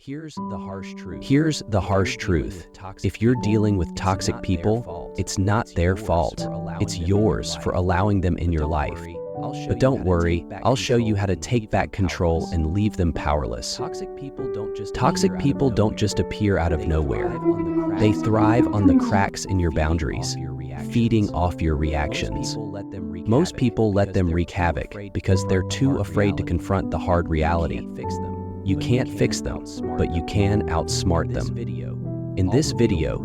Here's the harsh truth. If you're dealing with toxic people, it's not their fault. It's yours for allowing them in your life. But don't worry, I'll show you how to take back control and leave them powerless. Toxic people don't just appear out of nowhere. They thrive on the cracks in your boundaries, feeding off your reactions. Most people let them wreak havoc because they're too afraid to confront the hard reality. You can't fix them, but you can outsmart them. In this video,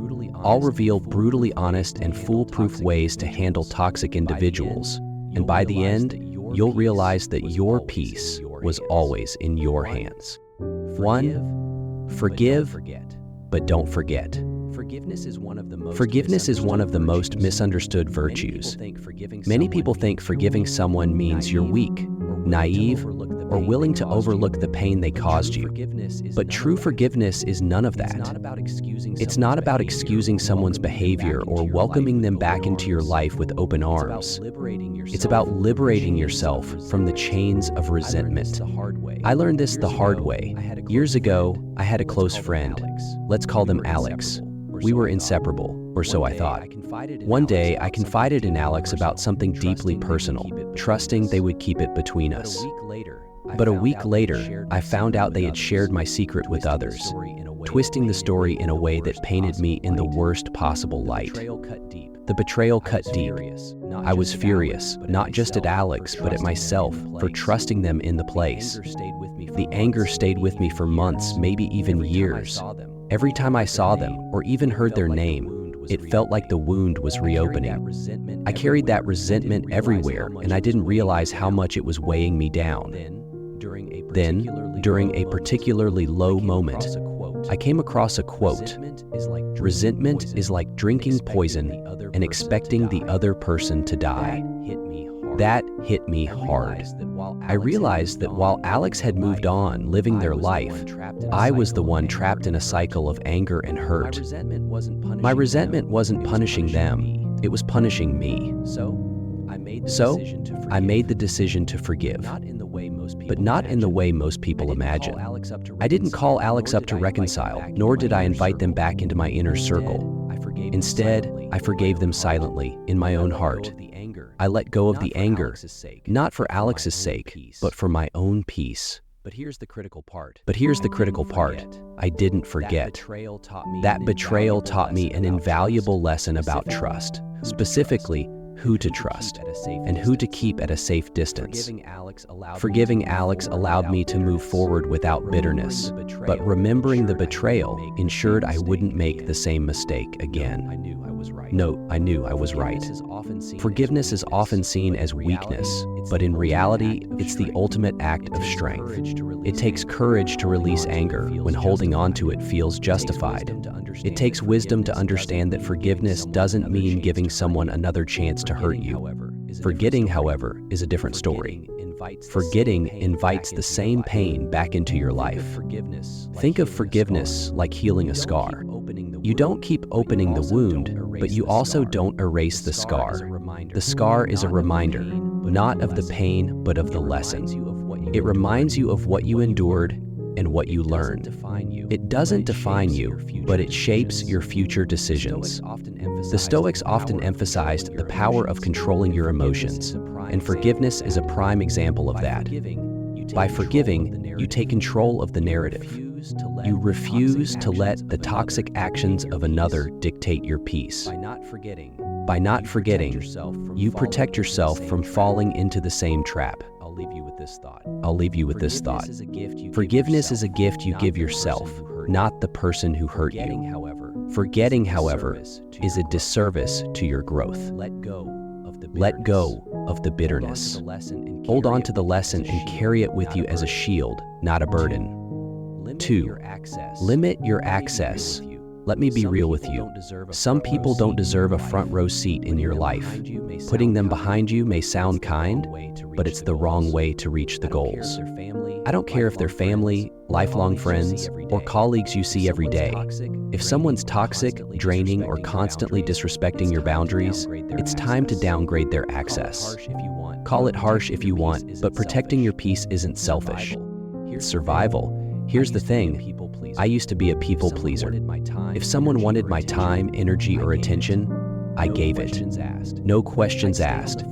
I'll reveal brutally honest and foolproof ways to handle toxic individuals. And by the end, you'll realize that your peace was always in your hands. 1. Forgive, but don't forget. Forgiveness is one of the most misunderstood virtues. Many people think forgiving someone means you're weak, naive, or willing to overlook the pain they caused you. But true forgiveness is none of that. It's not about excusing someone's behavior or welcoming them back into your life with open arms. It's about liberating yourself from the chains of resentment. I learned this the hard way. Years ago, I had a close friend. Let's call them Alex. We were inseparable, or so I thought. One day, I confided in Alex about something deeply personal, trusting they would keep it between us. But a week later, I found out they had shared my secret with others, twisting the story in a way that painted me in the worst possible light. The betrayal cut deep. I was furious, not just at Alex, but at myself for trusting them in the place. The anger stayed with me for months, maybe even years. Every time I saw them, or even heard their name, it felt like the wound was reopening. I carried that resentment everywhere, and I didn't realize how much it was weighing me down. Then, during a particularly low moment, I came across a quote: "Resentment is like drinking poison and expecting the other person to die." That hit me hard. I realized that while Alex had moved on, living their life, I was the one trapped in a cycle of anger and hurt. My resentment wasn't punishing them, it was punishing me. So, I made the decision to forgive, but not in the way most people imagine. I didn't call Alex up to reconcile, nor did I invite them back into my inner circle. Instead, I forgave them silently, in my own heart. I let go of the anger, not for Alex's sake, but for my own peace. But here's the critical part. I didn't forget. That betrayal taught me an invaluable lesson about trust, specifically who to trust and who to keep at a safe distance. Forgiving Alex allowed me to move forward without bitterness, but remembering the betrayal ensured I wouldn't make the same mistake again. Note, I knew I was right. Forgiveness is often seen as weakness, but in reality, it's the ultimate act of strength. It takes courage to release anger when holding on to it feels justified. It takes wisdom to understand that forgiveness doesn't mean giving someone another chance to hurt you. Forgetting, however, is a different story. Forgetting invites the same pain back into your life. Think of forgiveness like healing a scar. You don't keep opening the wound, but you also don't erase the scar. The scar is a reminder, not of the pain, but of the lesson. It reminds you of what you endured and what you learned. It doesn't define you, but it shapes your future decisions. The Stoics often emphasized the power of controlling your emotions, and forgiveness is a prime example of that. By forgiving, you take control of the narrative. You refuse to let the toxic actions of another dictate your peace. By not forgetting, you protect yourself from falling into the same trap. I'll leave you with this thought. Forgiveness is a gift you give yourself, not the person who hurt you. Forgetting, however, is a disservice to your growth. Let go of the bitterness. Hold on to the lesson and carry it with you as a shield, not a burden. 2. Limit your access. Let me be real with you. Some people don't deserve a front row seat in your life. Putting them behind you may sound kind, but it's the wrong way to reach the goals. I don't care if they're family, lifelong friends, or colleagues you see every day. If someone's toxic, draining, or constantly disrespecting your boundaries, it's time to downgrade their access. Call it harsh if you want, but protecting your peace isn't selfish. It's survival. Here's the thing, I used to be a people pleaser. If someone wanted my time, energy, or attention, I gave it. No questions asked.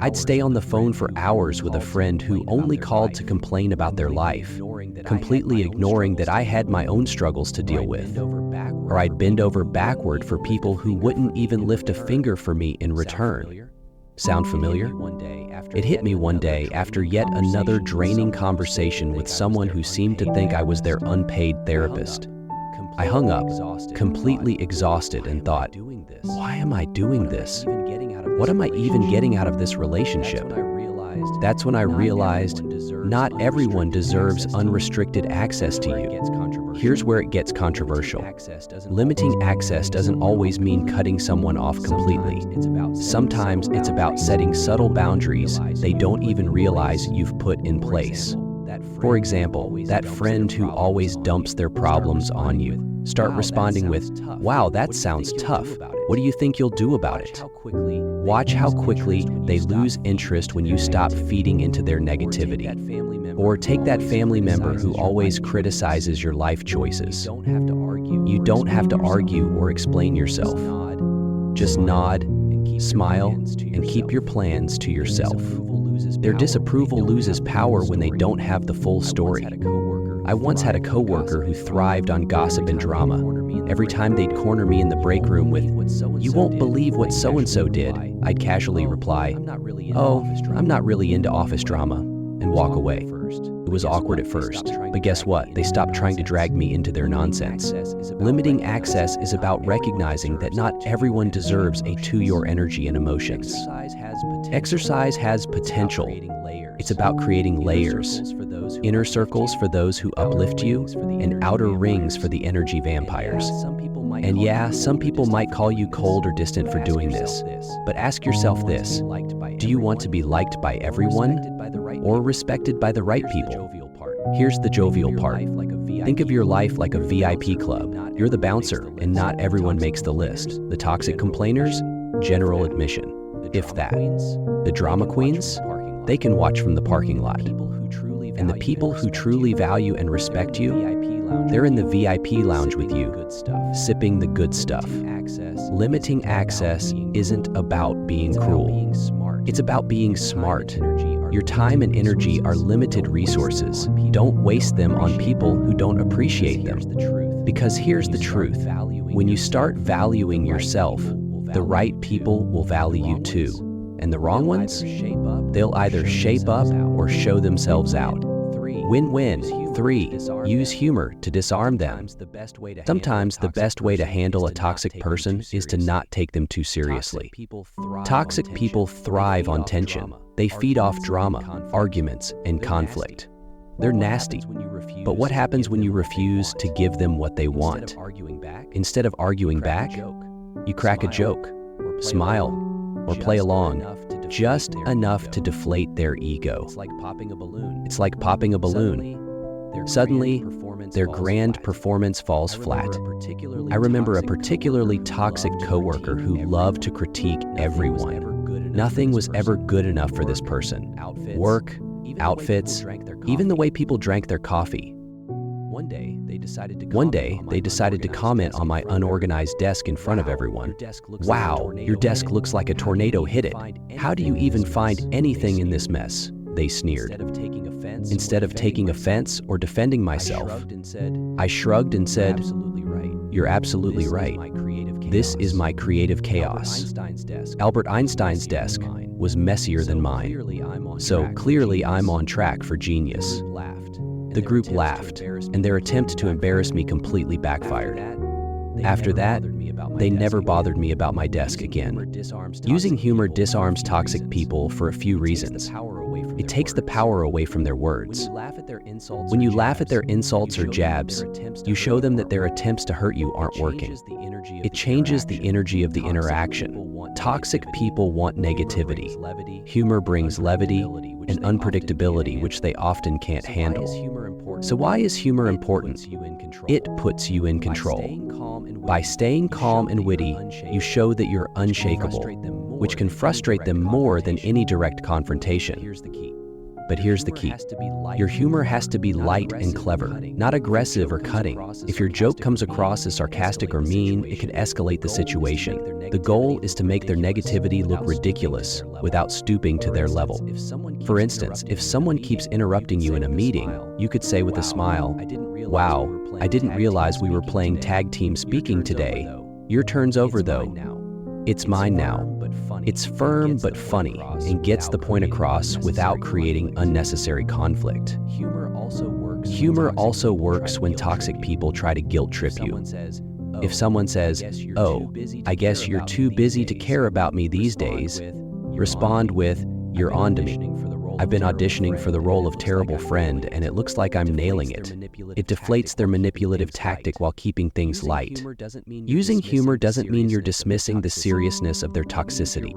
I'd stay on the phone for hours with a friend who only called to complain about their life, completely ignoring that I had my own struggles to deal with. Or I'd bend over backward for people who wouldn't even lift a finger for me in return. Sound familiar? It hit me one day after yet another draining conversation with someone who seemed to think I was their unpaid therapist. I hung up, completely exhausted, and thought, why am I doing this? What am I even getting out of this relationship? That's when I realized not everyone deserves unrestricted access to you. Here's where it gets controversial. Limiting access doesn't always mean cutting someone off completely. Sometimes it's about setting subtle boundaries they don't even realize you've put in place. For example, that friend who always dumps their problems on you. Start responding with, wow, that sounds tough. What do you think you'll do about it? Watch how quickly they lose interest when you stop feeding into their negativity. Or take that family member who always criticizes your life choices. You don't have to argue or explain yourself. Just nod, smile, and keep your plans to yourself. Their disapproval loses power when they don't have the full story. I once had a coworker who thrived on gossip and drama. Every time they'd corner me in the break room with, "You won't believe what so-and-so did," I'd casually reply, "Oh, I'm not really into office drama," and walk away. It was awkward at first, but guess what? They stopped trying to drag me into their nonsense. Limiting access is about recognizing that not everyone deserves your energy and emotions. Exercise has potential. It's about creating layers. Inner circles for those who uplift you, and outer rings for the energy vampires. And yeah, some people might call you cold or distant for doing this, but ask yourself this: do you want to be liked by everyone or respected by the right people? Here's the jovial part. Think of your life like a VIP club. You're the bouncer, and not everyone makes the list. The toxic complainers? General admission, if that. The drama queens? They can watch from the parking lot. And the people who truly value and respect you, they're in the VIP lounge with you, sipping the good stuff. Limiting access isn't about being cruel. It's about being smart. Your time and energy are limited resources. Don't waste them on people who don't appreciate them. Because here's the truth. When you start valuing yourself, the right people will value you too. And the wrong ones? They'll either shape up or show themselves out. Win-win. 3. Use humor to disarm them. Sometimes the best way to handle a toxic person is to not take them too seriously. Toxic people thrive on tension. They feed off drama, arguments, and conflict. They're nasty. But what happens when you refuse to give them what they want? Instead of arguing back, you crack a joke, smile, or play along, just enough to deflate their ego. It's like popping a balloon. Suddenly, their grand performance falls flat. I remember a particularly toxic coworker who loved to critique everyone. Nothing was ever good enough for this person. Work, outfits, even the way people drank their coffee. One day, they decided to comment on my unorganized desk in front of everyone. "Wow, your desk looks like a tornado hit it. How do you even find anything in this mess?" They sneered. Instead of taking offense or defending myself, I shrugged and said, "You're absolutely right. This is my creative chaos." Albert Einstein's desk was messier than mine, so clearly I'm on track for genius. The group laughed, and their attempt to embarrass me completely backfired. After that, they never bothered me about my desk again. Using humor disarms toxic people for a few reasons. It takes the power away from their words. When you laugh at their insults or jabs, you show them that their attempts to hurt you aren't working. It changes the energy of the interaction. Toxic people want negativity. Humor brings levity and unpredictability, which they often can't handle. So why is humor important? It puts you in control. By staying calm and witty, you show that you're unshakable, which can frustrate them more than any direct confrontation. But here's the key. Your humor has to be light and clever, not aggressive or cutting. If your joke comes across as sarcastic or mean, it could escalate the situation. The goal is to make their negativity look ridiculous without stooping to their level. For instance, if someone keeps interrupting you in a meeting, you could say with a smile, "Wow, I didn't realize we were playing tag team speaking today. Your turn's over though. It's mine now." It's firm but funny and gets the point across without creating unnecessary conflict. Humor also works when toxic people try to guilt trip you. If someone says, "Oh, I guess you're too busy to care about me these days," respond with, "You're on to me. I've been auditioning for the role of terrible friend and it looks like I'm nailing it." It deflates their manipulative tactic while keeping things light. Using humor doesn't mean you're dismissing the seriousness of their toxicity.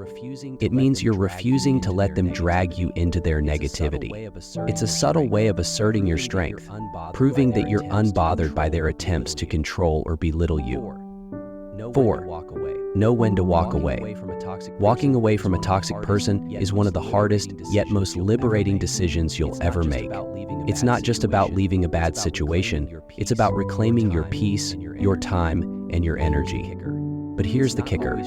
It means you're refusing to let them drag you into their negativity. It's a subtle way of asserting your strength, proving that you're unbothered by their attempts to control or belittle you. 4. Know when to walk away. Walking away from a toxic person is one of the hardest yet most liberating decisions you'll ever make. It's not just about leaving a bad situation, it's about reclaiming your peace, your time, and your energy. But here's the kicker.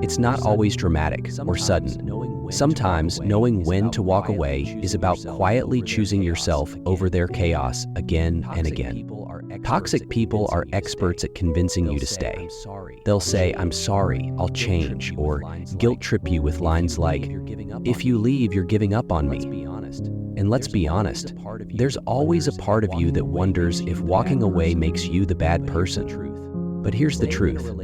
It's not always dramatic or sudden. Sometimes knowing when to walk away is about quietly choosing yourself over their chaos again and again. Toxic people are experts at convincing you to stay. They'll say, "I'm sorry, I'll change," or guilt trip you with lines like, "If you leave, you're giving up on me." And let's be honest, there's always a part of you that wonders if walking away makes you the bad person. But here's the truth.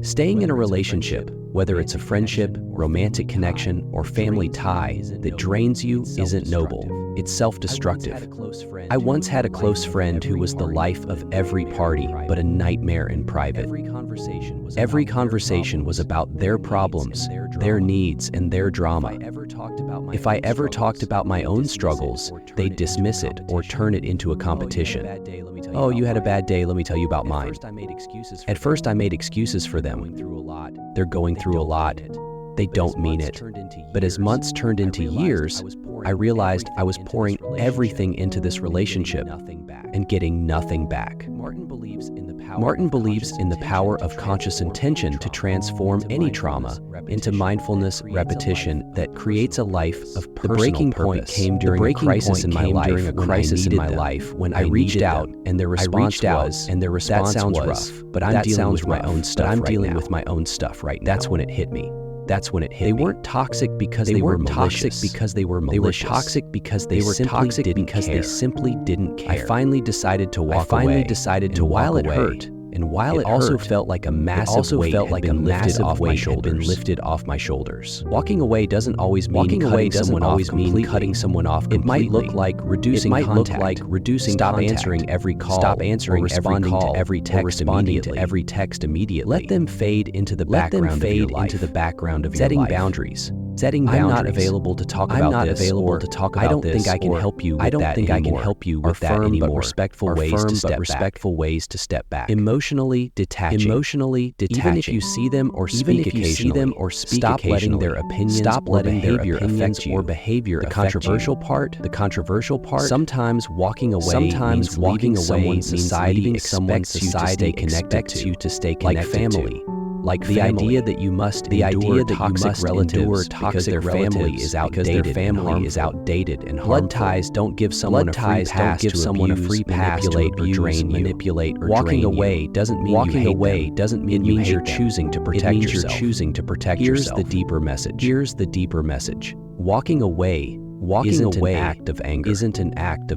Staying in a relationship, whether it's a friendship, romantic connection, or family tie that drains you isn't noble. It's self-destructive. I once had a close friend who was the life of every party, but a nightmare in private. Every conversation was about their problems, their needs, and their drama. If I ever talked about my own struggles, they'd dismiss it or turn it into a competition. "Oh, you had a bad day, let me tell you about mine." At first I made excuses for them. They're going through a lot. They don't mean it. But as months turned into years, I realized I was pouring everything into this relationship and getting nothing back. Martin believes in the power of conscious intention to transform any trauma into mindfulness repetition that creates a life of personal purpose. The breaking point came during a crisis in my life when I reached out and their response was, "That sounds rough, but I'm dealing with my own stuff right now." That's when it hit me. They weren't toxic because they were malicious. They were toxic because they simply didn't care. I finally decided to walk away. And while it hurt, and while it also felt like a massive weight had been lifted off my shoulders. Walking away doesn't always mean cutting someone off completely. It might look like reducing contact, stop answering every call, stop answering responding to every text immediately. Let them fade into the background of your life. Setting boundaries. I'm not available to talk about this, or I don't think I can help you with that anymore. Respectful ways to step back. Emotionally detaching. Even if you see them or speak occasionally, stop letting their opinions or behavior affect you. The controversial part. Sometimes walking away means leaving someone society expects you to stay connected to, like family. The idea that you must endure toxic relatives because their family is outdated and blood ties don't give someone a free pass to manipulate or Walking away doesn't mean you're choosing to protect yourself. Here's the deeper message. Walking away isn't an act of anger. It's an act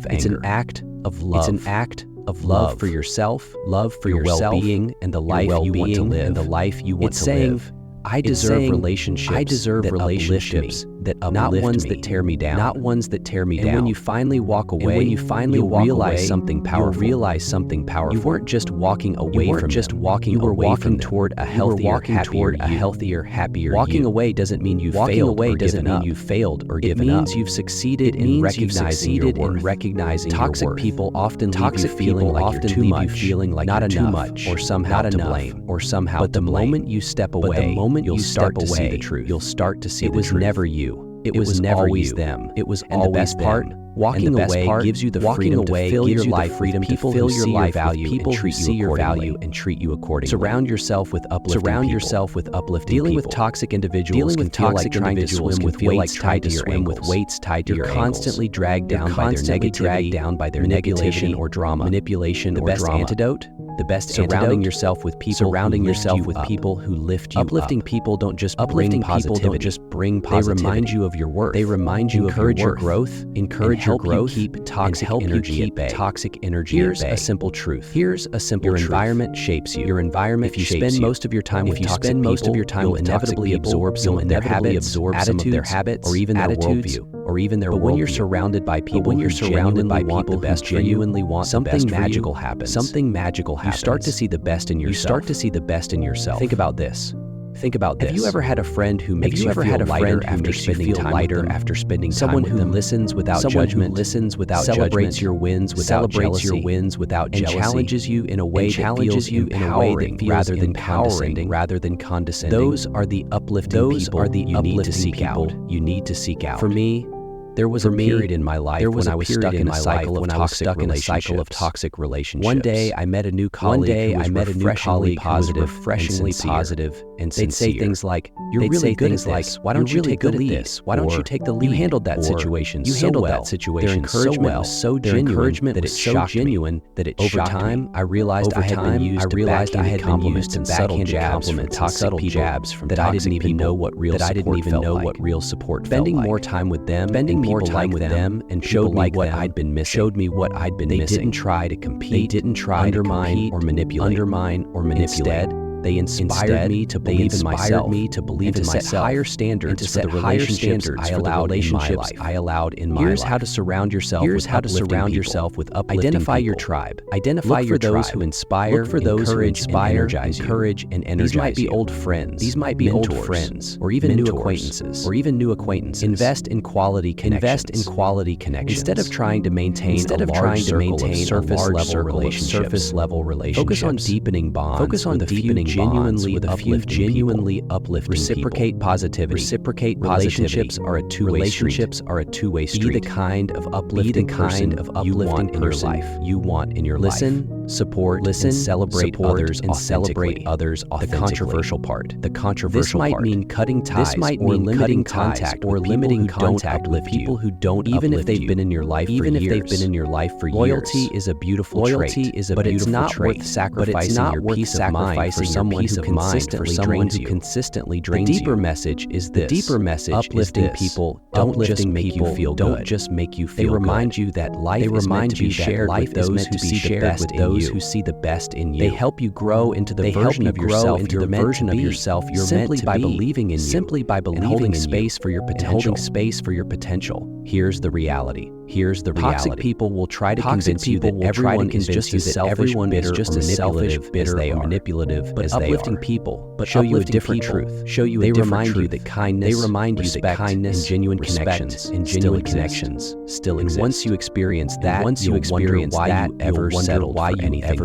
of love. It's an act of love for yourself, love for your well-being, and the life you want to live. It's saying, I deserve relationships that uplift not ones that tear me down. And when you finally walk away, you'll realize something powerful. You weren't just walking away from them. You were walking toward a healthier, happier you. Walking away doesn't mean you failed or given up. It means you've succeeded in recognizing your worth. Toxic people often leave you feeling like you're too much, not enough, or somehow to blame. But the moment you step away, you'll start to see the truth. It was never you. It was never always them. It was always them. And the best part, walking away gives you the freedom to fill your life with people who see your value and treat you accordingly. Surround yourself with uplifting Dealing with toxic individuals can feel like trying to swim with weights tied to your ankles. You're constantly dragged down by their negativity, manipulation or drama. The best antidote? Surrounding yourself with people who lift you up. Uplifting people don't just bring positivity. They remind you of your worth. They remind you of your growth. Encourage your growth. Keep toxic energy at bay. Here's a simple truth. Your environment shapes you. If you spend most of your time with toxic people, you'll inevitably absorb some of their habits, attitudes, or even their worldview. But when you're surrounded by people who genuinely want the best for you, something magical happens. You start to see the best in yourself. Think about this. Have you ever had a friend who makes you feel lighter after spending time with them? Someone who listens without judgment, celebrates your wins without jealousy, and challenges you in a way that feels empowering rather than condescending. Those are the uplifting people you need to seek out. For me, there was a period in my life when I was stuck in a cycle of toxic relationships. One day I met a new colleague who was refreshingly positive and sincere. They'd say things like, "You're really good at this. Why don't you take the lead? Why don't you take the lead? You handled that situation so well." Their encouragement was so genuine that it shocked me. Over time, I realized I had been used to backhanded compliments and subtle jabs from toxic people that I didn't even know what real support felt like. Spending more time with them and showed me what I'd been missing. They didn't try to compete, undermine or manipulate. Instead, they inspired me to believe in myself, and to set higher standards for the relationships I allowed in my life. Here's how to surround yourself with uplifting people. Identify your tribe. Look for those who inspire, encourage, and energize. These might be old friends, mentors, or even new acquaintences. Invest in quality connections. Instead of trying to maintain surface level relationships. Focus on deepening bonds. With a few genuinely uplifting Reciprocate people. positivity. Relationships are a two-way street. Be the kind of uplifting person you want in your life. Listen, support, and celebrate others authentically. The controversial part. This might mean cutting ties or limiting contact with people who don't uplift you, even if they've been in your life for years. Loyalty is a beautiful trait, but it's not worth sacrificing your peace of mind for someone who consistently drains you. The deeper message is this. Uplifting people don't just make you feel good. They remind you that life is meant to be shared with those who see the best in you. They help you grow into the version of yourself you're meant to be, simply by believing in you, and holding space for your potential. Here's the reality. Toxic people will try to convince you that everyone is just as selfish, bitter, or manipulative as they are. Uplifting people show you a different truth. They remind you that kindness, and genuine connections still exist. And once you experience that, you'll wonder why you ever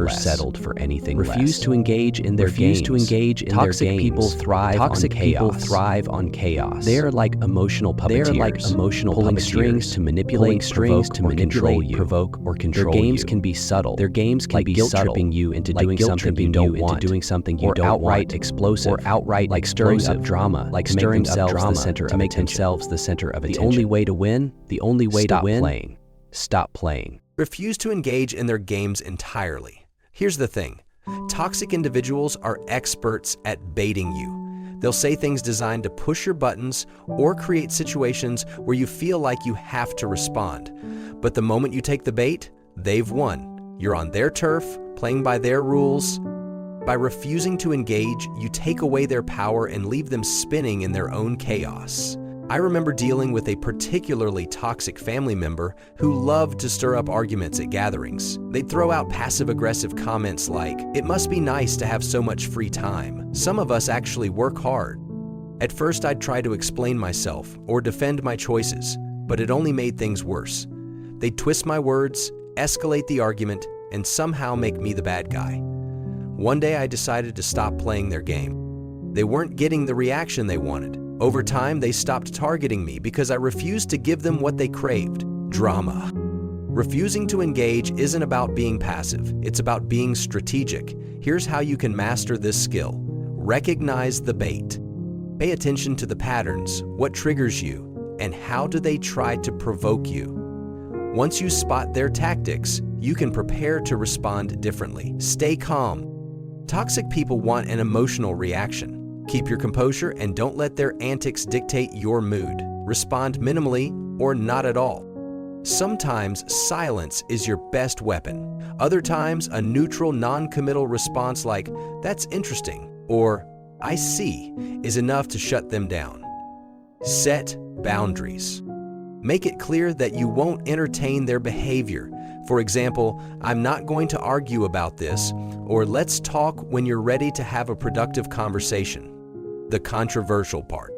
settled for anything less. Refuse to engage in their games. Toxic people thrive on chaos. They are like emotional puppeteers, pulling strings to manipulate, provoke, or control you. Their games can be subtle. Like guilt-tripping you into doing something you don't want, or outright explosive, like stirring up drama, to make themselves the center of attention. The only way to win, stop playing. Refuse to engage in their games entirely. Here's the thing. Toxic individuals are experts at baiting you. They'll say things designed to push your buttons or create situations where you feel like you have to respond. But the moment you take the bait, they've won. You're on their turf, playing by their rules. By refusing to engage, you take away their power and leave them spinning in their own chaos. I remember dealing with a particularly toxic family member who loved to stir up arguments at gatherings. They'd throw out passive-aggressive comments like, "It must be nice to have so much free time. Some of us actually work hard." At first, I'd try to explain myself or defend my choices, but it only made things worse. They'd twist my words, escalate the argument, and somehow make me the bad guy. One day, I decided to stop playing their game. They weren't getting the reaction they wanted. Over time, they stopped targeting me because I refused to give them what they craved: drama. Refusing to engage isn't about being passive, it's about being strategic. Here's how you can master this skill. Recognize the bait. Pay attention to the patterns, what triggers you, and how do they try to provoke you. Once you spot their tactics, you can prepare to respond differently. Stay calm. Toxic people want an emotional reaction. Keep your composure and don't let their antics dictate your mood. Respond minimally or not at all. Sometimes silence is your best weapon. Other times, a neutral, non-committal response like, "That's interesting," or "I see," is enough to shut them down. Set boundaries. Make it clear that you won't entertain their behavior. For example, "I'm not going to argue about this," or "Let's talk when you're ready to have a productive conversation." The controversial part.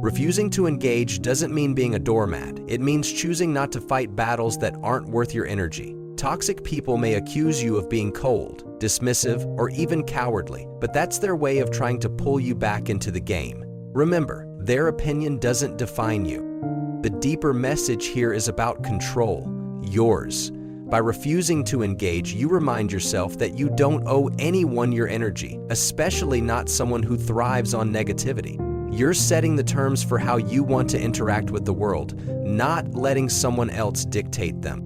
Refusing to engage doesn't mean being a doormat. It means choosing not to fight battles that aren't worth your energy. Toxic people may accuse you of being cold, dismissive, or even cowardly, but that's their way of trying to pull you back into the game. Remember, their opinion doesn't define you. The deeper message here is about control, yours. By refusing to engage, you remind yourself that you don't owe anyone your energy, especially not someone who thrives on negativity. You're setting the terms for how you want to interact with the world, not letting someone else dictate them.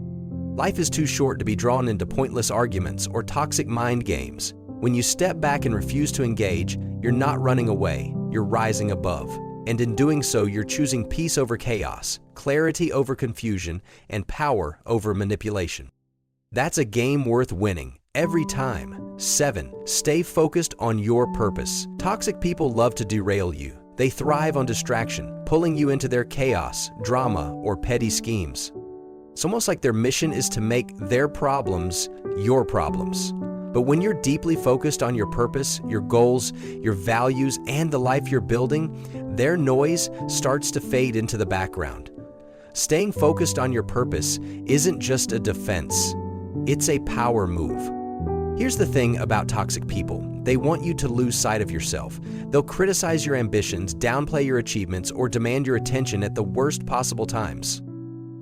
Life is too short to be drawn into pointless arguments or toxic mind games. When you step back and refuse to engage, you're not running away, you're rising above. And in doing so, you're choosing peace over chaos, clarity over confusion, and power over manipulation. That's a game worth winning, every time. 7. Stay focused on your purpose. Toxic people love to derail you. They thrive on distraction, pulling you into their chaos, drama, or petty schemes. It's almost like their mission is to make their problems your problems. But when you're deeply focused on your purpose, your goals, your values, and the life you're building, their noise starts to fade into the background. Staying focused on your purpose isn't just a defense, it's a power move. Here's the thing about toxic people. They want you to lose sight of yourself. They'll criticize your ambitions, downplay your achievements, or demand your attention at the worst possible times.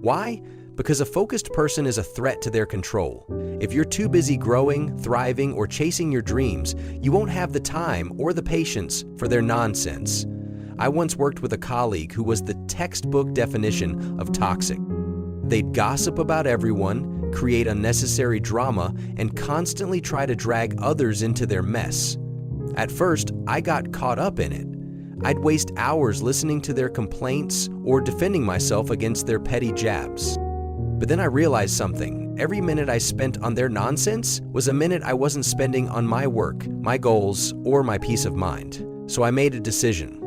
Why? Because a focused person is a threat to their control. If you're too busy growing, thriving, or chasing your dreams, you won't have the time or the patience for their nonsense. I once worked with a colleague who was the textbook definition of toxic. They'd gossip about everyone, create unnecessary drama, and constantly try to drag others into their mess. At first, I got caught up in it. I'd waste hours listening to their complaints or defending myself against their petty jabs. But then I realized something. Every minute I spent on their nonsense was a minute I wasn't spending on my work, my goals, or my peace of mind. So I made a decision.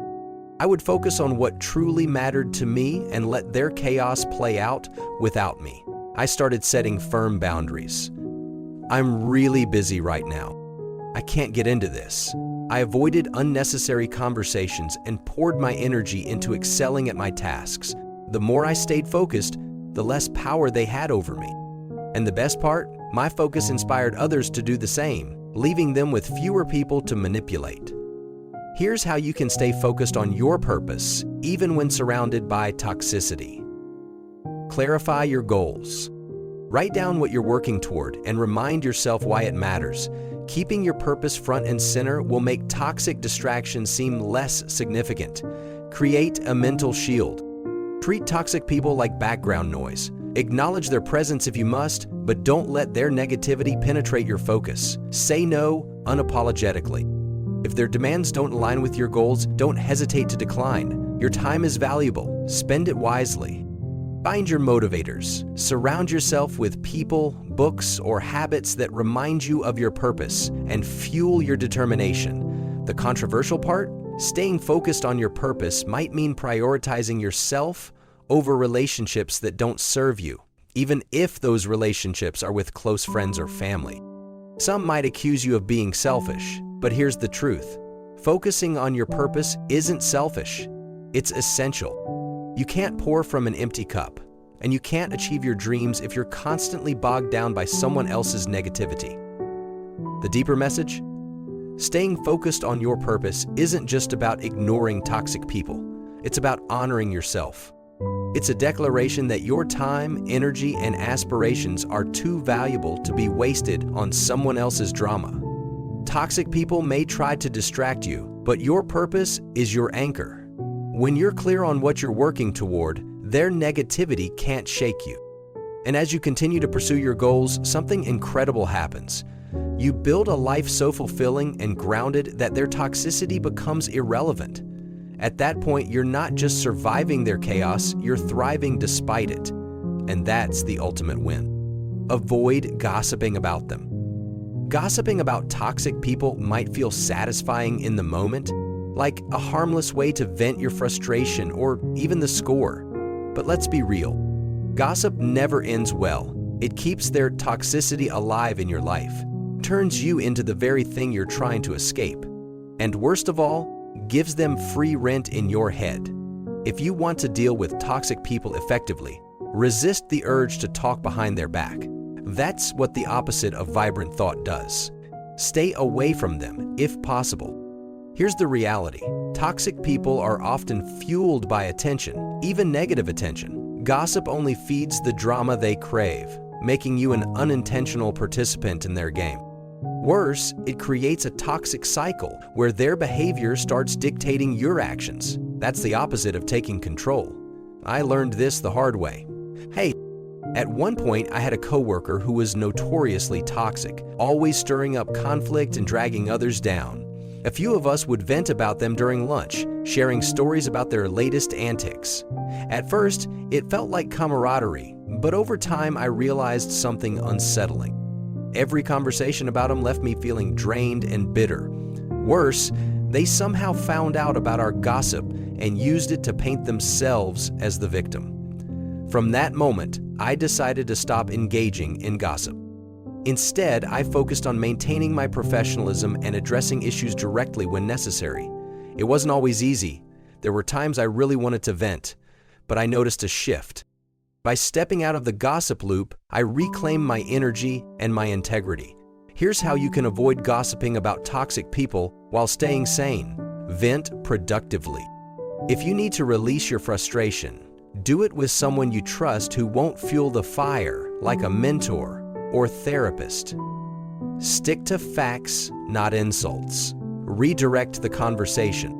I would focus on what truly mattered to me and let their chaos play out without me. I started setting firm boundaries. "I'm really busy right now. I can't get into this." I avoided unnecessary conversations and poured my energy into excelling at my tasks. The more I stayed focused, the less power they had over me. And the best part, my focus inspired others to do the same, leaving them with fewer people to manipulate. Here's how you can stay focused on your purpose, even when surrounded by toxicity. Clarify your goals. Write down what you're working toward and remind yourself why it matters. Keeping your purpose front and center will make toxic distractions seem less significant. Create a mental shield. Treat toxic people like background noise. Acknowledge their presence if you must, but don't let their negativity penetrate your focus. Say no unapologetically. If their demands don't align with your goals, don't hesitate to decline. Your time is valuable. Spend it wisely. Find your motivators. Surround yourself with people, books, or habits that remind you of your purpose and fuel your determination. The controversial part? Staying focused on your purpose might mean prioritizing yourself over relationships that don't serve you, even if those relationships are with close friends or family. Some might accuse you of being selfish, but here's the truth. Focusing on your purpose isn't selfish. It's essential. You can't pour from an empty cup, and you can't achieve your dreams if you're constantly bogged down by someone else's negativity. The deeper message? Staying focused on your purpose isn't just about ignoring toxic people. It's about honoring yourself. It's a declaration that your time, energy, and aspirations are too valuable to be wasted on someone else's drama. Toxic people may try to distract you, but your purpose is your anchor. When you're clear on what you're working toward, their negativity can't shake you. And as you continue to pursue your goals, something incredible happens. You build a life so fulfilling and grounded that their toxicity becomes irrelevant. At that point, you're not just surviving their chaos, you're thriving despite it. And that's the ultimate win. Avoid gossiping about them. Gossiping about toxic people might feel satisfying in the moment, like a harmless way to vent your frustration or even the score. But let's be real. Gossip never ends well. It keeps their toxicity alive in your life, turns you into the very thing you're trying to escape, and worst of all, gives them free rent in your head. If you want to deal with toxic people effectively, resist the urge to talk behind their back. That's what the opposite of vibrant thought does. Stay away from them if possible. Here's the reality. Toxic people are often fueled by attention, even negative attention. Gossip only feeds the drama they crave, making you an unintentional participant in their game. Worse, it creates a toxic cycle where their behavior starts dictating your actions. That's the opposite of taking control. I learned this the hard way. Hey, at one point I had a coworker who was notoriously toxic, always stirring up conflict and dragging others down. A few of us would vent about them during lunch, sharing stories about their latest antics. At first, it felt like camaraderie, but over time I realized something unsettling. Every conversation about him left me feeling drained and bitter. Worse, they somehow found out about our gossip and used it to paint themselves as the victim. From that moment, I decided to stop engaging in gossip. Instead, I focused on maintaining my professionalism and addressing issues directly when necessary. It wasn't always easy. There were times I really wanted to vent, but I noticed a shift. By stepping out of the gossip loop, I reclaimed my energy and my integrity. Here's how you can avoid gossiping about toxic people while staying sane. Vent productively. If you need to release your frustration, do it with someone you trust who won't fuel the fire, like a mentor or therapist. Stick to facts, not insults. Redirect the conversation.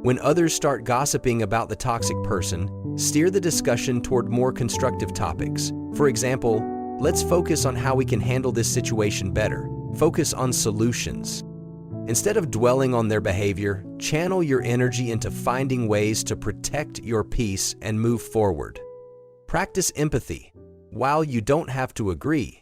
When others start gossiping about the toxic person, steer the discussion toward more constructive topics. For example, let's focus on how we can handle this situation better. Focus on solutions. Instead of dwelling on their behavior, channel your energy into finding ways to protect your peace and move forward. Practice empathy. While you don't have to agree,